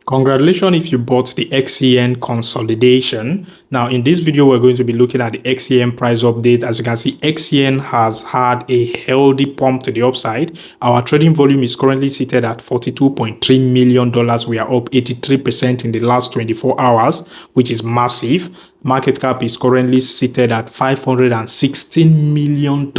Congratulations if you bought the XCN consolidation. Now in this video, we're going to be looking at the XCN price update. As you can see, XCN has had a healthy pump to the upside. Our trading volume is currently seated at $42.3 million. We are up 83% in the last 24 hours, which is massive. Market cap is currently seated at $516 million,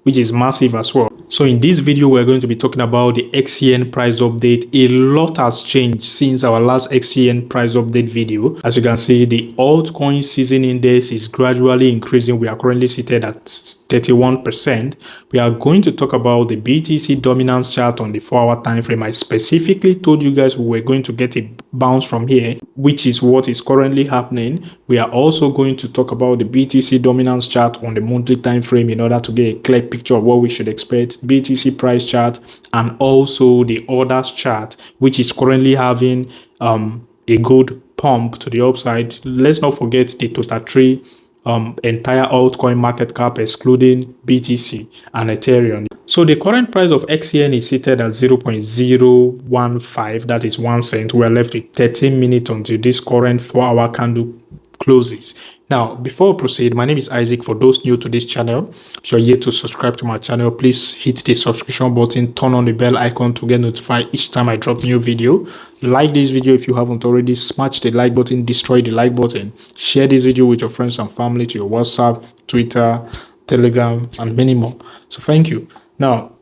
which is massive as well. So in this video, we're going to be talking about the XCN price update. A lot has changed since our last XCN price update video. As you can see, the altcoin season index is gradually increasing. We are currently seated at 31%. We are going to talk about the BTC dominance chart on the 4-hour time frame. I specifically told you guys we were going to get a bounce from here, which is what is currently happening. We are also going to talk about the BTC dominance chart on the monthly time frame in order to get a clear picture of what we should expect, BTC price chart, and also the orders chart, which is currently having a good pump to the upside. Let's not forget the total tree entire altcoin market cap excluding BTC and Ethereum. So the current price of XCN is seated at 0.015, that is 1 cent. We are left with 13 minutes until this current 4-hour candle closes. Now, before we proceed, my name is Isaac. For those new to this channel, if you're yet to subscribe to my channel, please hit the subscription button, turn on the bell icon to get notified each time I drop new video. Like this video if you haven't already, smash the like button, destroy the like button, share this video with your friends and family to your WhatsApp, Twitter, Telegram, and many more. So thank you. Now,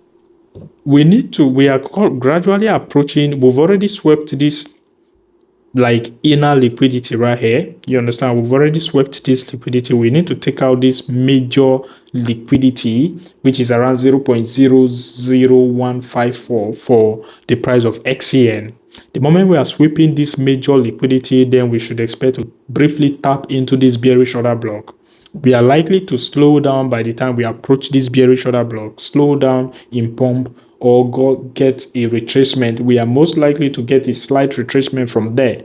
we are gradually approaching, we've already swept this like inner liquidity right here. You understand? We've already swept this liquidity. We need to take out this major liquidity, which is around 0.00154 for the price of XCN. The moment we are sweeping this major liquidity, then we should expect to briefly tap into this bearish order block. We are likely to slow down by the time we approach this bearish order block, slow down in pump, or get a retracement. We are most likely to get a slight retracement from there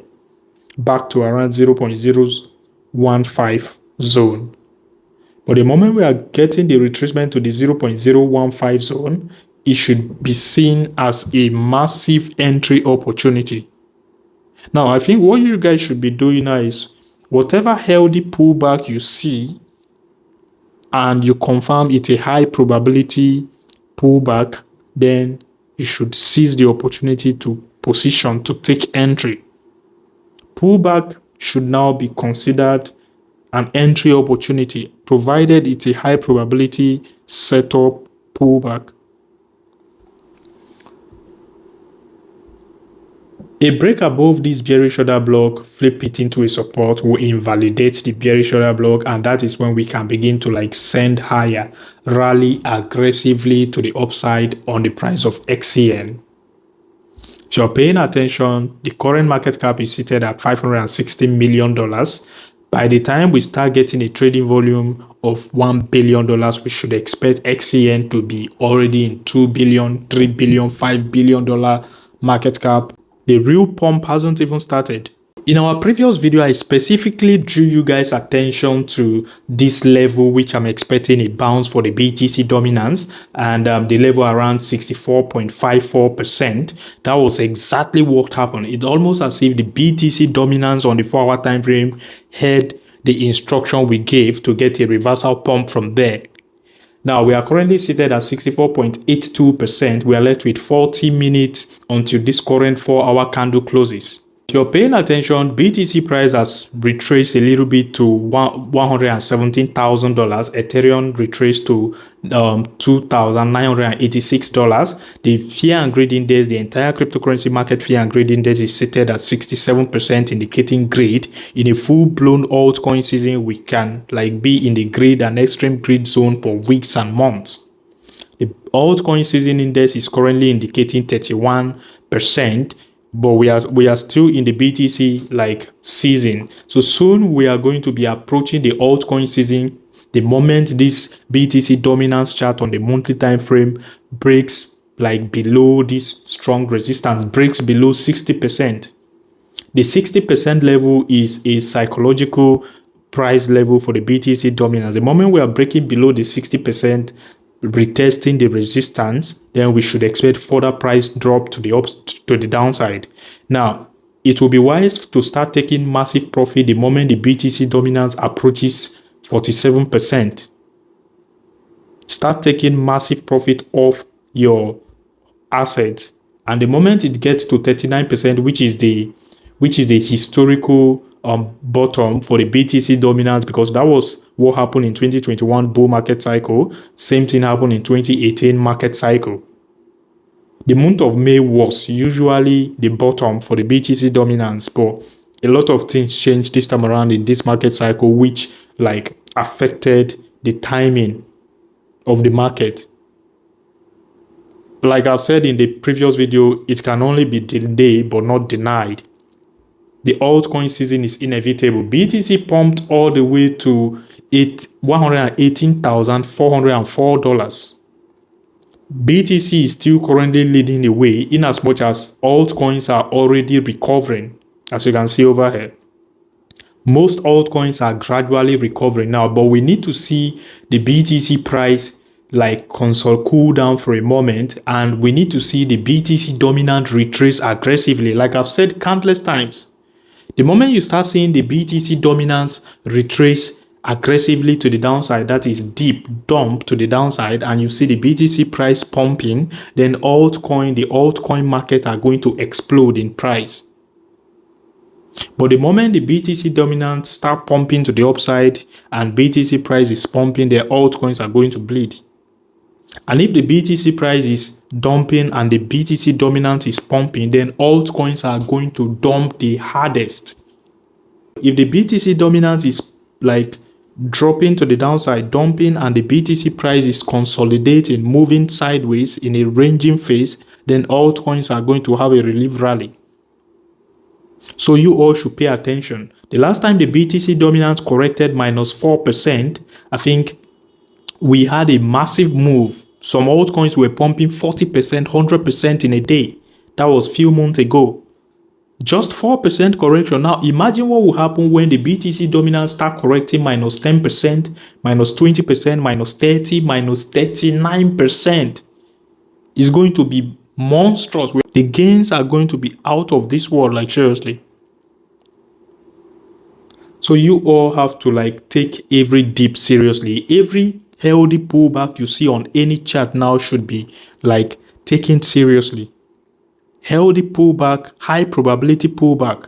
back to around 0.015 zone. But the moment we are getting the retracement to the 0.015 zone, it should be seen as a massive entry opportunity. Now, I think what you guys should be doing now is whatever healthy pullback you see and you confirm it's a high probability pullback, then you should seize the opportunity to position to take entry. Pullback should now be considered an entry opportunity, provided it's a high probability setup pullback. A break above this bearish order block, flip it into a support, will invalidate the bearish order block, and that is when we can begin to like send higher, rally aggressively to the upside on the price of XCN. If you're paying attention, the current market cap is seated at $560 million. By the time we start getting a trading volume of $1 billion, we should expect XCN to be already in $2 billion, $3 billion, $5 billion market cap. The real pump hasn't even started. In our previous video, I specifically drew you guys attention to this level, which I'm expecting a bounce for the BTC dominance, and the level around 64.54%. That was exactly what happened. It's almost as if the BTC dominance on the 4-hour time frame had the instruction we gave to get a reversal pump from there. Now, we are currently seated at 64.82%. We are left with 40 minutes until this current 4-hour candle closes. If you're paying attention, BTC price has retraced a little bit to $117,000. Ethereum retraced to $2,986. The fear and greed index, the entire cryptocurrency market fear and greed index, is seated at 67%, indicating greed. In a full-blown altcoin season, we can like be in the greed and extreme greed zone for weeks and months. The altcoin season index is currently indicating 31%. But we are still in the BTC like season. So soon we are going to be approaching the altcoin season. The moment this BTC dominance chart on the monthly time frame breaks like below this strong resistance, breaks below 60%. The 60% level is a psychological price level for the BTC dominance. The moment we are breaking below the 60%, retesting the resistance, then we should expect further price drop to the downside. Now, it will be wise to start taking massive profit the moment the BTC dominance approaches 47%. Start taking massive profit off your asset, and the moment it gets to 39%, which is the historical bottom for the BTC dominance, because that was what happened in 2021 bull market cycle. Same thing happened in 2018 market cycle. The month of May was usually the bottom for the BTC dominance, but a lot of things changed this time around in this market cycle, which like affected the timing of the market. Like I've said in the previous video, it can only be delayed but not denied. The altcoin season is inevitable. BTC pumped all the way to $118,404. BTC is still currently leading the way in as much as altcoins are already recovering, as you can see over here. Most altcoins are gradually recovering now, but we need to see the BTC price like cool down for a moment, and we need to see the BTC dominant retrace aggressively. Like I've said countless times, the moment you start seeing the BTC dominance retrace aggressively to the downside, that is deep dump to the downside, and you see the BTC price pumping, then the altcoin market are going to explode in price. But the moment the BTC dominance start pumping to the upside and BTC price is pumping, the altcoins are going to bleed. And if the BTC price is dumping and the BTC dominance is pumping, then altcoins are going to dump the hardest. If the BTC dominance is like dropping to the downside, dumping, and the BTC price is consolidating, moving sideways in a ranging phase, then altcoins are going to have a relief rally. So you all should pay attention. The last time the BTC dominance corrected -4%, I think we had a massive move. Some altcoins were pumping 40%, 100% in a day. That was a few months ago. Just 4% correction. Now imagine what will happen when the BTC dominance start correcting -10%, -20%, -30%, -39%. It's going to be monstrous. The gains are going to be out of this world, like seriously. So you all have to like take every dip seriously. Every healthy pullback you see on any chart now should be like taken seriously. Healthy pullback, high probability pullback.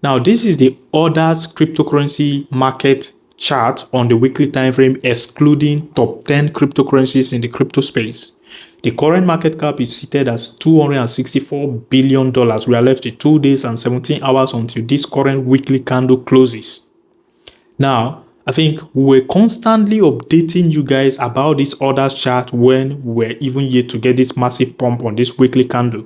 Now this is the others cryptocurrency market chart on the weekly time frame, excluding top 10 cryptocurrencies in the crypto space. The current market cap is seated as $264 billion. We are left with 2 days and 17 hours until this current weekly candle closes. Now, I think we're constantly updating you guys about this others chart when we're even yet to get this massive pump on this weekly candle.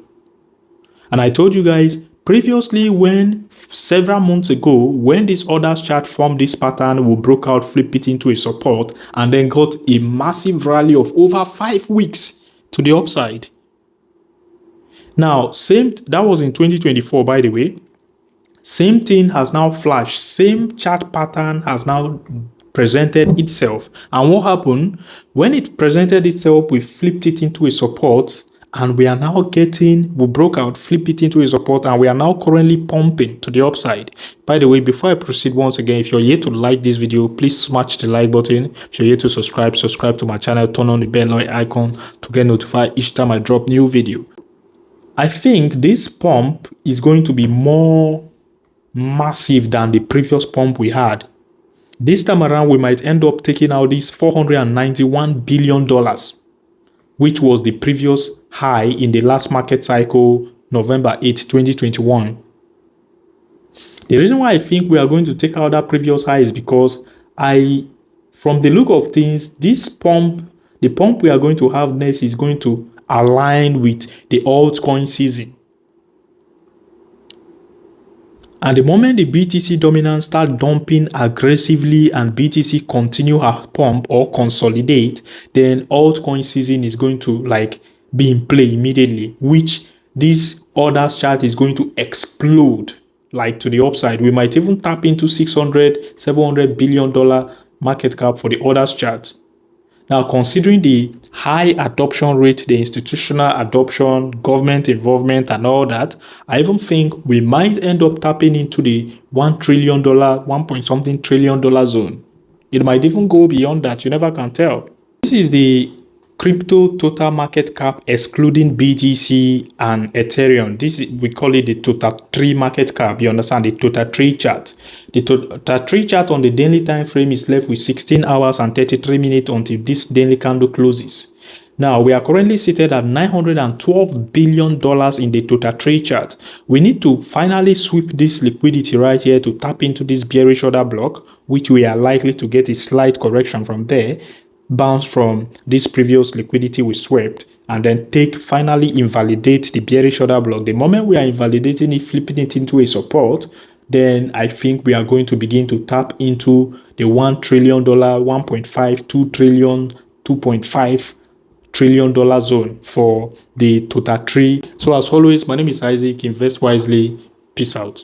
And I told you guys previously, when several months ago, when this others chart formed this pattern, we broke out, flip it into a support, and then got a massive rally of over 5 weeks to the upside. Now, that was in 2024, by the way. Same thing has now flashed. Same chart pattern has now presented itself. And what happened? When it presented itself, we flipped it into a support, and we are now we broke out, flip it into a support, and we are now currently pumping to the upside. By the way, before I proceed, once again, if you're here to like this video, please smash the like button. If you're here to subscribe to my channel, turn on the bell icon to get notified each time I drop new video. I think this pump is going to be more massive than the previous pump we had. This time around, we might end up taking out this $491 billion, which was the previous high in the last market cycle, November 8, 2021. The reason why I think we are going to take out that previous high is because from the look of things, this pump, the pump we are going to have next is going to align with the altcoin season. And the moment the BTC dominance start dumping aggressively and BTC continue her pump or consolidate, then altcoin season is going to like be in play immediately, which this others chart is going to explode like to the upside. We might even tap into $600, $700 billion market cap for the others chart. Now, considering the high adoption rate, the institutional adoption, government involvement, and all that, I even think we might end up tapping into the $1 trillion, 1 point something trillion dollar zone. It might even go beyond that. You never can tell. This is the crypto total market cap excluding BTC and Ethereum. We call it the total tree market cap. You understand, the total tree chart. The total tree chart on the daily time frame is left with 16 hours and 33 minutes until this daily candle closes. Now, we are currently seated at $912 billion in the total trade chart. We need to finally sweep this liquidity right here to tap into this bearish order block, which we are likely to get a slight correction from there, bounce from this previous liquidity we swept, and then finally invalidate the bearish order block. The moment we are invalidating it, flipping it into a support, then I think we are going to begin to tap into the $1 trillion, 1.5, 2 trillion, 2.5 trillion dollar zone for the total tree. So as always, my name is Isaac. Invest wisely. Peace out.